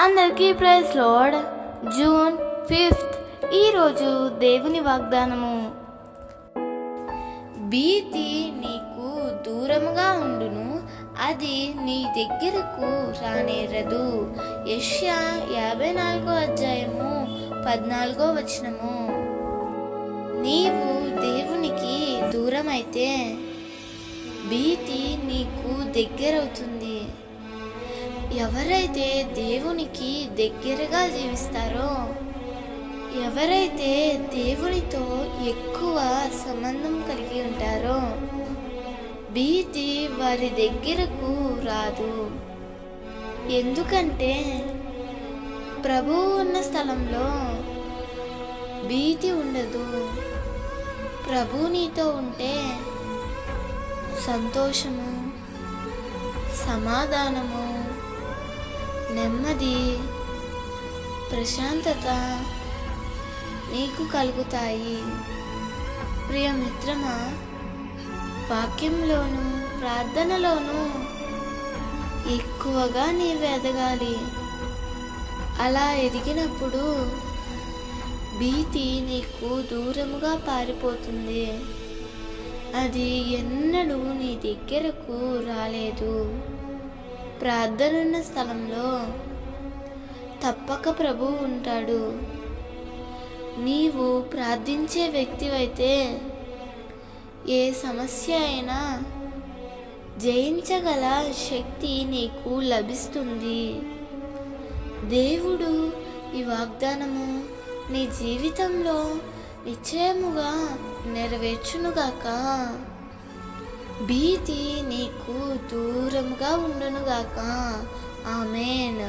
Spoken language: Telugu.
అందరికీ ప్రైజ్ లార్డ్. జూన్ 5th ఈరోజు దేవుని వాగ్దానము. భీతి నీకు దూరముగా ఉండును, అది నీ దగ్గరకు రానేరదు. యెషయా 54:14. నీవు దేవునికి దూరమైతే భీతి నీకు దగ్గరవుతుంది. ఎవరైతే దేవునికి దగ్గరగా జీవిస్తారో, ఎవరైతే దేవునితో ఎక్కువ సంబంధం కలిగి ఉంటారో, భీతి వారి దగ్గరకు రాదు. ఎందుకంటే ప్రభువు ఉన్న స్థలంలో భీతి ఉండదు. ప్రభు నీతో ఉంటే సంతోషము, సమాధానము, నెమ్మది, ప్రశాంతత నీకు కలుగుతాయి. ప్రియమిత్రమా, వాక్యంలోను ప్రార్థనలోను ఎక్కువగా నీవు ఎదగాలి. అలా ఎదిగినప్పుడు భీతి నీకు దూరముగా పారిపోతుంది. అది ఎన్నడూ నీ దగ్గరకు రాలేదు. ప్రార్థనున్న స్థలంలో తప్పక ప్రభువు ఉంటాడు. నీవు ప్రార్థించే వ్యక్తివైతే ఏ సమస్య అయినా జయించగల శక్తి నీకు లభిస్తుంది. దేవుడు ఈ వాగ్దానము నీ జీవితంలో నిశ్చయముగా నెరవేర్చునుగాక. భీతి నీకు దూరముగా ఉండునుగాక. ఆమేన్.